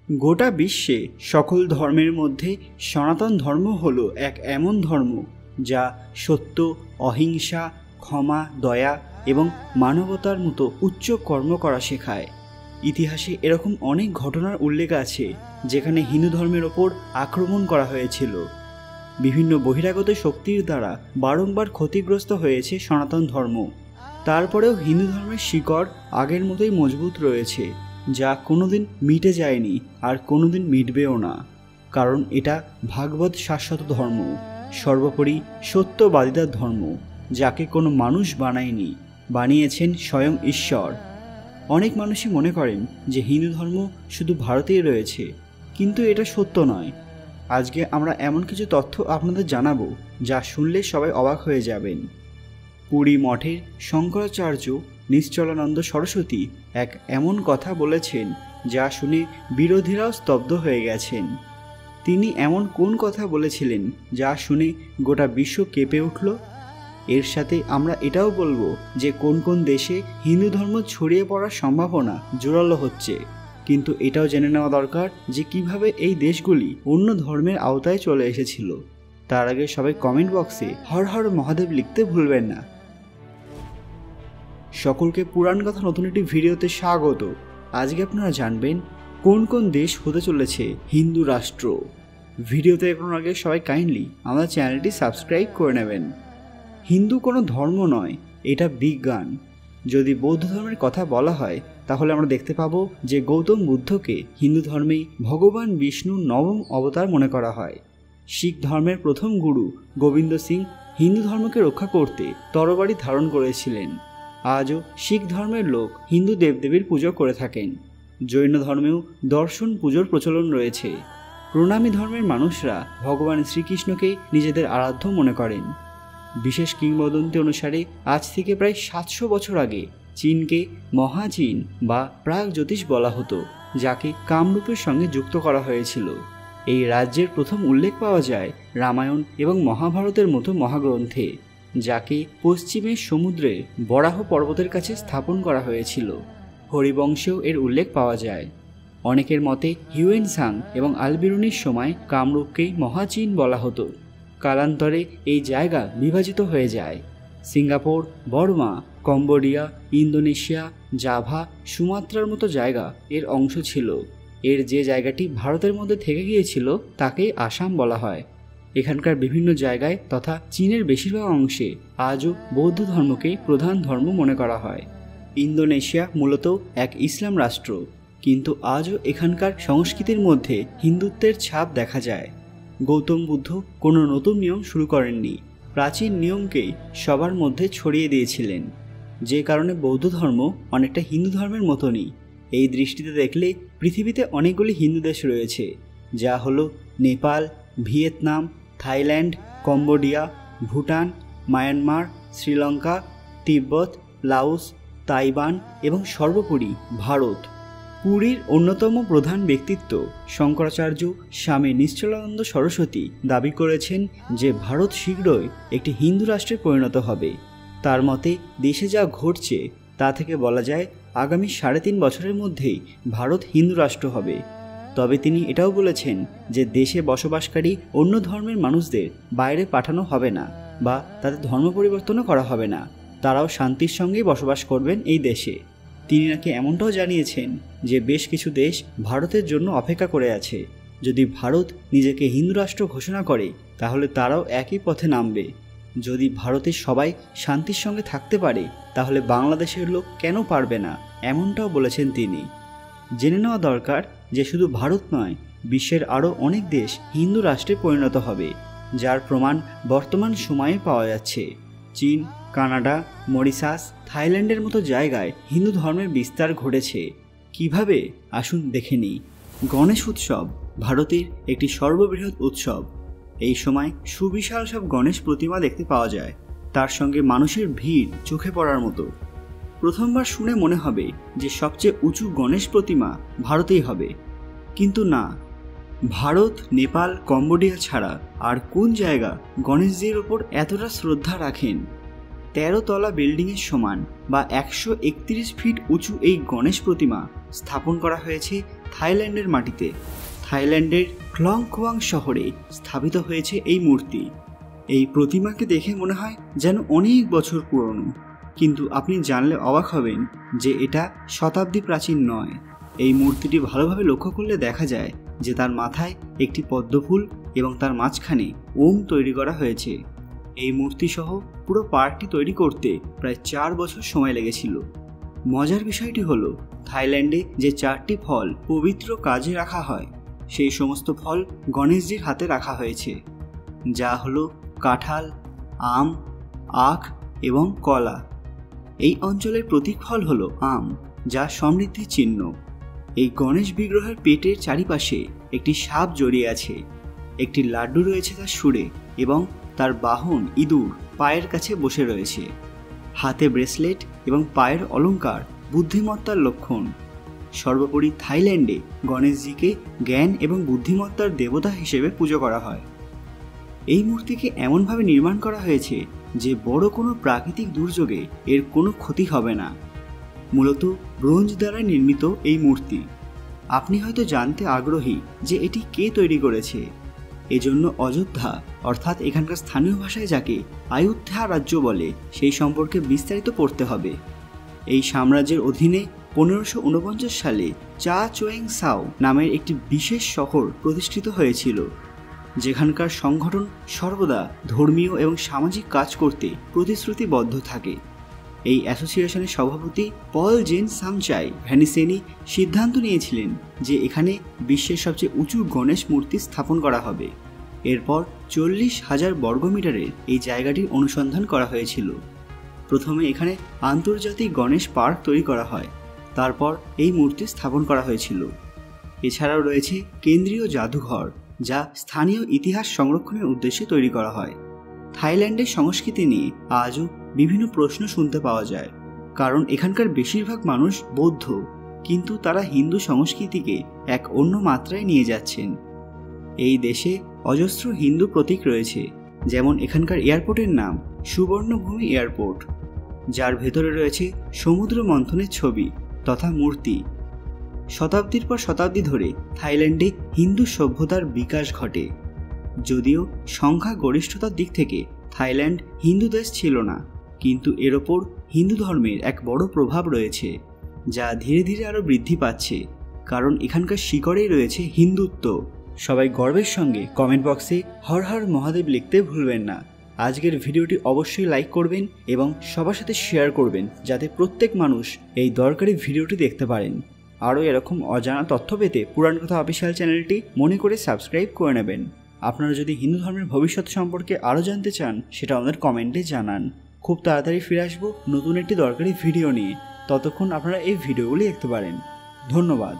গোটা বিশ্বে সকল ধর্মের মধ্যে সনাতন ধর্ম হলো এক এমন ধর্ম যা সত্য, অহিংসা, ক্ষমা, দয়া এবং মানবতার মতো উচ্চ কর্ম করা শেখায়। ইতিহাসে এরকম অনেক ঘটনার উল্লেখ আছে যেখানে হিন্দু ধর্মের ওপর আক্রমণ করা হয়েছিল। বিভিন্ন বহিরাগত শক্তির দ্বারা বারংবার ক্ষতিগ্রস্ত হয়েছে সনাতন ধর্ম। তারপরেও হিন্দু ধর্মের শিকড় আগের মতোই মজবুত রয়েছে, যা কোনোদিন মিটে যায়নি আর কোনোদিন মিটবেও না, কারণ এটা ভাগবত শাশ্বত ধর্ম, সর্বোপরি সত্যবাদিতার ধর্ম, যাকে কোনো মানুষ বানায়নি, বানিয়েছেন স্বয়ং ঈশ্বর। অনেক মানুষই মনে করেন যে হিন্দু ধর্ম শুধু ভারতেই রয়েছে, কিন্তু এটা সত্য নয়। আজকে আমরা এমন কিছু তথ্য আপনাদের জানাবো যা শুনলে সবাই অবাক হয়ে যাবেন। পুরী মঠের শঙ্করাচার্য নিশ্চলানন্দ সরস্বতী এক এমন কথা বলেছেন যা শুনে বিরোধীরাও স্তব্ধ হয়ে গেছেন। তিনি এমন কোন কথা বলেছিলেন যা শুনে গোটা বিশ্ব কেঁপে উঠল? এর সাথে আমরা এটাও বলবো যে কোন কোন দেশে হিন্দু ধর্ম ছড়িয়ে পড়ার সম্ভাবনা জোরালো হচ্ছে। কিন্তু এটাও জেনে নেওয়া দরকার যে কিভাবে এই দেশগুলি অন্য ধর্মের আওতায় চলে এসেছিল। তার আগে সবাই কমেন্ট বক্সে হর হর মহাদেব লিখতে ভুলবেন না। সকলকে পুরাণ কথা নতুন একটি ভিডিওতে স্বাগত। আজকে আপনারা জানবেন কোন কোন দেশ হতে চলেছে হিন্দু রাষ্ট্র। ভিডিওতে এগোনোর আগে সবাই কাইন্ডলি আমার চ্যানেলটি সাবস্ক্রাইব করে নেবেন। হিন্দু কোনো ধর্ম নয়, এটা বিজ্ঞান। যদি বৌদ্ধ ধর্মের কথা বলা হয় তাহলে আমরা দেখতে পাবো যে গৌতম বুদ্ধকে হিন্দু ধর্মেই ভগবান বিষ্ণুর নবম অবতার মনে করা হয়। শিখ ধর্মের প্রথম গুরু গোবিন্দ সিং হিন্দু ধর্মকে রক্ষা করতে তরবারি ধারণ করেছিলেন। আজও শিখ ধর্মের লোক হিন্দু দেবদেবীর পুজো করে থাকেন। জৈন ধর্মেও দর্শন পুজোর প্রচলন রয়েছে। প্রণামী ধর্মের মানুষরা ভগবান শ্রীকৃষ্ণকে নিজেদের আরাধ্য মনে করেন। বিশেষ কিংবদন্তি অনুসারে আজ থেকে প্রায় 700 বছর আগে চীনকে মহাচীন বা প্রাগ জ্যোতিষ বলা হতো, যাকে কামরূপের সঙ্গে যুক্ত করা হয়েছিল। এই রাজ্যের প্রথম উল্লেখ পাওয়া যায় রামায়ণ এবং মহাভারতের মতো মহাগ্রন্থে, যাকে পশ্চিমের সমুদ্রে বরাহ পর্বতের কাছে স্থাপন করা হয়েছিল। হরিবংশেও এর উল্লেখ পাওয়া যায়। অনেকের মতে হিউয়েনসাং এবং আলবিরুনির সময় কামরূপকেই মহাচীন বলা হতো। কালান্তরে এই জায়গা বিভাজিত হয়ে যায়। Singapore, Burma, Cambodia, Indonesia, Java, সুমাত্রার মতো জায়গা এর অংশ ছিল। এর যে জায়গাটি ভারতের মধ্যে থেকে গিয়েছিল তাকেই আসাম বলা হয়। এখানকার বিভিন্ন জায়গায় তথা চীনের বেশিরভাগ অংশে আজও বৌদ্ধ ধর্মকেই প্রধান ধর্ম মনে করা হয়। ইন্দোনেশিয়া মূলত এক ইসলাম রাষ্ট্র, কিন্তু আজও এখানকার সংস্কৃতির মধ্যে হিন্দুত্বের ছাপ দেখা যায়। গৌতম বুদ্ধ কোনো নতুন নিয়ম শুরু করেননি, প্রাচীন নিয়মকেই সবার মধ্যে ছড়িয়ে দিয়েছিলেন, যে কারণে বৌদ্ধ ধর্ম অনেকটা হিন্দু ধর্মের মতনই। এই দৃষ্টিতে দেখলে পৃথিবীতে অনেকগুলি হিন্দু দেশ রয়েছে, যা হলো Nepal, Vietnam, Thailand, Cambodia, Bhutan, Myanmar, Sri Lanka, Tibet, Laos, Taiwan এবং সর্বোপরি ভারত। পুরীর অন্যতম প্রধান ব্যক্তিত্ব শঙ্করাচার্য স্বামী নিশ্চলানন্দ সরস্বতী দাবি করেছেন যে ভারত শীঘ্রই একটি হিন্দু রাষ্ট্রে পরিণত হবে। তার মতে দেশে যা ঘটছে তা থেকে বলা যায় আগামী 3.5 বছরের মধ্যেই ভারত হিন্দু রাষ্ট্র হবে। তবে তিনি এটাও বলেছেন যে দেশে বসবাসকারী অন্য ধর্মের মানুষদের বাইরে পাঠানো হবে না বা তাদের ধর্ম পরিবর্তনও করা হবে না। তারাও শান্তির সঙ্গেই বসবাস করবেন এই দেশে। তিনি নাকি এমনটাও জানিয়েছেন যে বেশ কিছু দেশ ভারতের জন্য অপেক্ষা করে আছে। যদি ভারত নিজেকে হিন্দু রাষ্ট্র ঘোষণা করে তাহলে তারাও একই পথে নামবে। যদি ভারতের সবাই শান্তির সঙ্গে থাকতে পারে তাহলে বাংলাদেশের লোক কেন পারবে না, এমনটাও বলেছেন তিনি। জেনে নেওয়া দরকার যে শুধু ভারত নয়, বিশ্বের আরও অনেক দেশ হিন্দু রাষ্ট্রে পরিণত হবে, যার প্রমাণ বর্তমান সময়ে পাওয়া যাচ্ছে। চীন, কানাডা, মরিশাস, থাইল্যান্ডের মতো জায়গায় হিন্দু ধর্মের বিস্তার ঘটেছে। কিভাবে আসুন দেখে নিই। গণেশ উৎসব ভারতের একটি সর্ববৃহৎ উৎসব। এই সময় সুবিশাল সব গণেশ প্রতিমা দেখতে পাওয়া যায়, তার সঙ্গে মানুষের ভিড় চোখে পড়ার মতো। প্রথমবার শুনে মনে হবে যে সবচেয়ে উঁচু গণেশ প্রতিমা ভারতেই হবে, কিন্তু না। ভারত, নেপাল, কম্বোডিয়া ছাড়া আর কোন জায়গা গণেশজির ওপর এতটা শ্রদ্ধা রাখেন? 13 তলা বিল্ডিংয়ের সমান বা 131 ফিট উঁচু এই গণেশ প্রতিমা স্থাপন করা হয়েছে থাইল্যান্ডের মাটিতে। থাইল্যান্ডের ক্লং খোয়াং শহরে স্থাপিত হয়েছে এই মূর্তি। এই প্রতিমাকে দেখে মনে হয় যেন অনেক বছর পুরনো, কিন্তু আপনি জানলে অবাক হবেন যে এটা শতাব্দী প্রাচীন নয়। এই মূর্তিটি ভালোভাবে লক্ষ্য করলে দেখা যায় যে তার মাথায় একটি পদ্মফুল এবং তার মাঝখানে ওম তৈরি করা হয়েছে। এই মূর্তিসহ পুরো পার্কটি তৈরি করতে প্রায় 4 বছর সময় লেগেছিল। মজার বিষয়টি হলো, থাইল্যান্ডে যে 4টি ফল পবিত্র কাজে রাখা হয় সেই সমস্ত ফল গণেশজির হাতে রাখা হয়েছে, যা হলো কাঁঠাল, আম, আখ এবং কলা। এই অঞ্চলের প্রতীক ফল হলো আম, যা সমৃদ্ধির চিহ্ন। এই গণেশ বিগ্রহের পেটের চারিপাশে একটি সাপ জড়িয়ে আছে, একটি লাড্ডু রয়েছে তার সুরে এবং তার বাহন ইঁদুর পায়ের কাছে বসে রয়েছে। হাতে ব্রেসলেট এবং পায়ের অলংকার বুদ্ধিমত্তার লক্ষণ। সর্বোপরি থাইল্যান্ডে গণেশজিকে জ্ঞান এবং বুদ্ধিমত্তার দেবতা হিসেবে পুজো করা হয়। এই মূর্তিকে এমনভাবে নির্মাণ করা হয়েছে যে বড় কোনো প্রাকৃতিক দুর্যোগে এর কোনো ক্ষতি হবে না। মূলত ব্রোঞ্জ দ্বারা নির্মিত এই মূর্তি। আপনি হয়তো জানতে আগ্রহী যে এটি কে তৈরি করেছে। এজন্য অযোধ্যা, অর্থাৎ এখানকার স্থানীয় ভাষায় যাকে আয়ুধ্যা রাজ্য বলে, সেই সম্পর্কে বিস্তারিত পড়তে হবে। এই সাম্রাজ্যের অধীনে 1549 সালে চা চোয়েং সাও নামের একটি বিশেষ শহর প্রতিষ্ঠিত হয়েছিল, যেখানকার সংগঠন সর্বদা ধর্মীয় এবং সামাজিক কাজ করতে প্রতিশ্রুতিবদ্ধ থাকে। এই অ্যাসোসিয়েশনের সভাপতি পল জেন সামচাই ভ্যানিসেনি সিদ্ধান্ত নিয়েছিলেন যে এখানে বিশ্বের সবচেয়ে উঁচু গণেশ মূর্তি স্থাপন করা হবে। এরপর 40,000 বর্গমিটারের এই জায়গাটির অনুসন্ধান করা হয়েছিল। প্রথমে এখানে আন্তর্জাতিক গণেশ পার্ক তৈরি করা হয়, তারপর এই মূর্তি স্থাপন করা হয়েছিল। এছাড়াও রয়েছে কেন্দ্রীয় জাদুঘর, যা স্থানীয় ইতিহাস সংরক্ষণের উদ্দেশ্যে তৈরি করা হয়। থাইল্যান্ডের সংস্কৃতি নিয়ে আজও বিভিন্ন প্রশ্ন শুনতে পাওয়া যায়, কারণ এখানকার বেশিরভাগ মানুষ বৌদ্ধ, কিন্তু তারা হিন্দু সংস্কৃতিকে এক অন্য মাত্রায় নিয়ে যাচ্ছেন। এই দেশে অজস্র হিন্দু প্রতীক রয়েছে, যেমন এখানকার এয়ারপোর্টের নাম সুবর্ণভূমি এয়ারপোর্ট, যার ভেতরে রয়েছে সমুদ্র মন্থনের ছবি তথা মূর্তি। শতাব্দীর পর শতাব্দী ধরে থাইল্যান্ডে হিন্দু সভ্যতার বিকাশ ঘটে। যদিও সংখ্যা গরিষ্ঠতার দিক থেকে থাইল্যান্ড হিন্দু দেশ ছিল না, কিন্তু এর ওপর হিন্দু ধর্মের এক বড় প্রভাব রয়েছে, যা ধীরে ধীরে আরও বৃদ্ধি পাচ্ছে, কারণ এখানকার শিকড়েই রয়েছে হিন্দুত্ব। সবাই গর্বের সঙ্গে কমেন্ট বক্সে হর হর মহাদেব লিখতে ভুলবেন না। আজকের ভিডিওটি অবশ্যই লাইক করবেন এবং সবার সাথে শেয়ার করবেন, যাতে প্রত্যেক মানুষ এই দরকারি ভিডিওটি দেখতে পারেন। আরও এরকম অজানা তথ্য পেতে পুরাণ কথা অফিসিয়াল চ্যানেলটি মনে করে সাবস্ক্রাইব করে নেবেন। আপনারা যদি হিন্দু ধর্মের ভবিষ্যৎ সম্পর্কে আরও জানতে চান, সেটা আমাদের কমেন্টে জানান। খুব তাড়াতাড়ি ফিরে আসবো নতুন একটি দরকারি ভিডিও নিয়ে। ততক্ষণ আপনারা এই ভিডিওগুলি দেখতে পারেন। ধন্যবাদ।